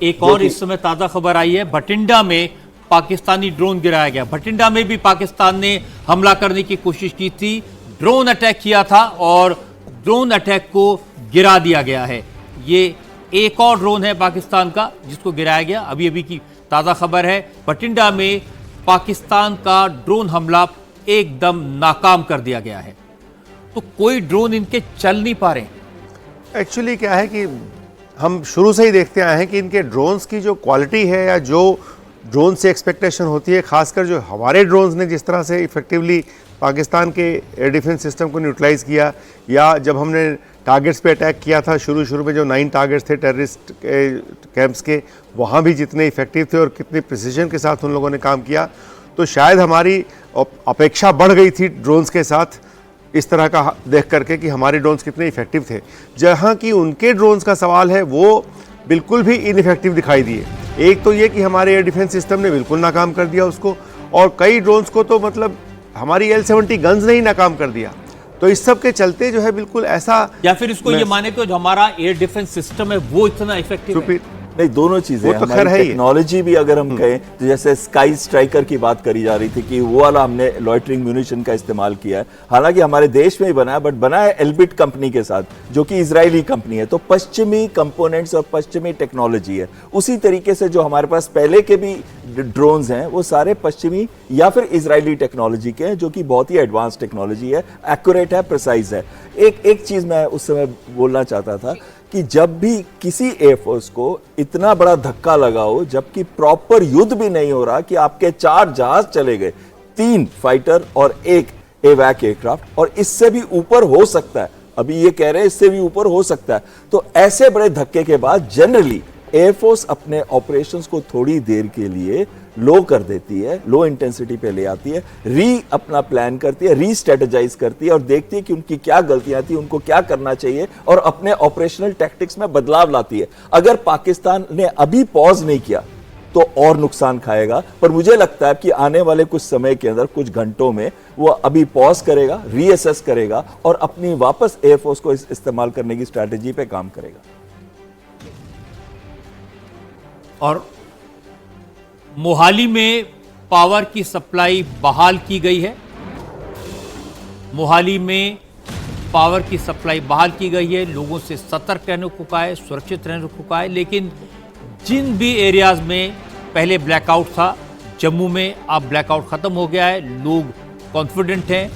एक और इस समय ताजा खबर आई है, भटिंडा में पाकिस्तानी ड्रोन गिराया गया। भटिंडा में भी पाकिस्तान ने हमला करने की कोशिश की थी, ड्रोन अटैक किया था और ड्रोन अटैक को गिरा दिया गया है। ये एक और ड्रोन है पाकिस्तान का जिसको गिराया गया। अभी अभी की ताजा खबर है, भटिंडा में पाकिस्तान का ड्रोन हमला एकदम नाकाम कर दिया गया है। तो कोई ड्रोन इनके चल नहीं पा रहे। एक्चुअली क्या है कि हम शुरू से ही देखते आए हैं कि इनके ड्रोन्स की जो क्वालिटी है या जो ड्रोन से एक्सपेक्टेशन होती है, खासकर जो हमारे ड्रोन्स ने जिस तरह से इफेक्टिवली पाकिस्तान के एयर डिफेंस सिस्टम को न्यूट्रलाइज़ किया, या जब हमने टारगेट्स पे अटैक किया था शुरू में जो 9 टारगेट्स थे टेररिस्ट कैंप्स के, वहाँ भी जितने इफेक्टिव थे और कितने प्रिसीजन के साथ उन लोगों ने काम किया, तो शायद हमारी अपेक्षा बढ़ गई थी ड्रोन्स के साथ इस तरह का देख करके कि हमारे ड्रोन्स कितने इफेक्टिव थे। जहाँ कि उनके ड्रोन्स का सवाल है वो बिल्कुल भी इनइफेक्टिव दिखाई दिए। एक तो ये कि हमारे एयर डिफेंस सिस्टम ने बिल्कुल नाकाम कर दिया उसको, और कई ड्रोन्स को तो मतलब हमारी L-70 गन्स ने ही नाकाम कर दिया। तो इस सब के चलते जो है बिल्कुल ऐसा, या फिर इसको ये माने कि जो हमारा एयर डिफेंस सिस्टम है वो इतना इफेक्टिव है। नहीं, दोनों चीजें, तो खैर है टेक्नोलॉजी भी अगर हम कहें तो जैसे स्काई स्ट्राइकर की बात करी जा रही थी कि वो वाला हमने लॉइटरिंग म्यूनिशन का इस्तेमाल किया है, हालांकि हमारे देश में ही बना है, बट बना है एल्बिट कंपनी के साथ जो कि इजरायली कंपनी है। तो पश्चिमी कंपोनेंट्स और पश्चिमी टेक्नोलॉजी है। उसी तरीके से जो हमारे पास पहले के भी ड्रोन्स हैं वो सारे पश्चिमी या फिर इजरायली टेक्नोलॉजी के हैं, जो कि बहुत ही एडवांस टेक्नोलॉजी है, एक्यूरेट है, प्रिसाइज है। एक चीज मैं उस समय बोलना चाहता था कि जब भी किसी एयरफोर्स को इतना बड़ा धक्का लगा हो, जबकि प्रॉपर युद्ध भी नहीं हो रहा, कि आपके 4 जहाज चले गए, 3 फाइटर और 1 एवैक एयरक्राफ्ट, और इससे भी ऊपर हो सकता है, अभी ये कह रहे हैं इससे भी ऊपर हो सकता है, तो ऐसे बड़े धक्के के बाद जनरली एयरफोर्स अपने ऑपरेशंस को थोड़ी देर के लिए लो कर देती है, लो इंटेंसिटी पे ले आती है, अपना प्लान करती है, री-स्ट्रेटेजाइज करती है और देखती है कि उनकी क्या गलतियां थी, उनको क्या करना चाहिए, और अपने ऑपरेशनल टैक्टिक्स में बदलाव लाती है। अगर पाकिस्तान ने अभी पॉज नहीं किया तो और नुकसान खाएगा, पर मुझे लगता है कि आने वाले कुछ समय के अंदर, कुछ घंटों में, वो अभी पॉज करेगा, रीअसेस करेगा और अपनी वापस एयरफोर्स को इस्तेमाल करने की स्ट्रैटेजी पे काम करेगा। और मोहाली में पावर की सप्लाई बहाल की गई है। मोहाली में पावर की सप्लाई बहाल की गई है। लोगों से सतर्क रहने को कहा है, सुरक्षित रहने को कहा है। लेकिन जिन भी एरियाज में पहले ब्लैकआउट था, जम्मू में अब ब्लैकआउट खत्म हो गया है, लोग कॉन्फिडेंट हैं।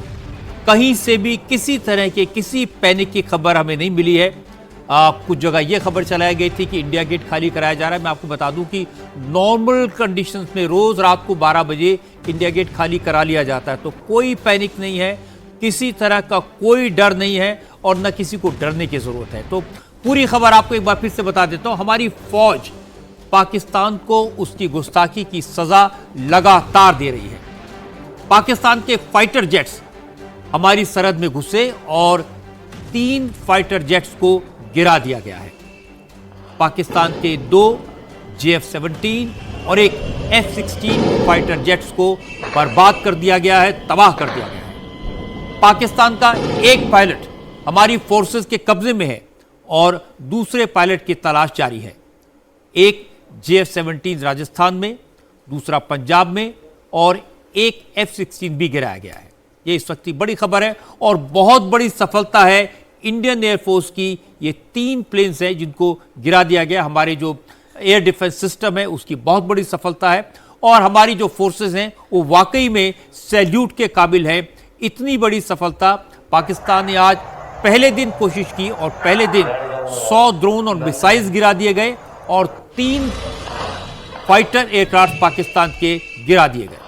कहीं से भी किसी तरह के किसी पैनिक की खबर हमें नहीं मिली है। कुछ जगह यह खबर चलाई गई थी कि इंडिया गेट खाली कराया जा रहा है। मैं आपको बता दूं कि नॉर्मल कंडीशंस में रोज रात को 12 बजे इंडिया गेट खाली करा लिया जाता है। तो कोई पैनिक नहीं है, किसी तरह का कोई डर नहीं है और न किसी को डरने की जरूरत है। तो पूरी खबर आपको एक बार फिर से बता देता हूं। हमारी फौज पाकिस्तान को उसकी गुस्ताखी की सजा लगातार दे रही है। पाकिस्तान के फाइटर जेट्स हमारी सरहद में घुसे और 3 फाइटर जेट्स को गिरा दिया गया है। पाकिस्तान के 2 JF-17 और एक F-16 फाइटर जेट्स को बर्बाद कर दिया गया है, तबाह कर दिया गया है। पाकिस्तान का एक पायलट हमारी फोर्सेस के कब्जे में है और दूसरे पायलट की तलाश जारी है। एक JF-17 राजस्थान में, दूसरा पंजाब में और एक F-16 भी गिराया गया है। यह इस वक्त की बड़ी खबर है और बहुत बड़ी सफलता है इंडियन एयरफोर्स की। ये 3 प्लेन्स हैं जिनको गिरा दिया गया। हमारे जो एयर डिफेंस सिस्टम है उसकी बहुत बड़ी सफलता है और हमारी जो फोर्सेस हैं वो वाकई में सैल्यूट के काबिल है। इतनी बड़ी सफलता पाकिस्तान ने आज पहले दिन कोशिश की और पहले दिन 100 ड्रोन और मिसाइल्स गिरा दिए गए और 3 फाइटर एयरक्राफ्ट पाकिस्तान के गिरा दिए गए।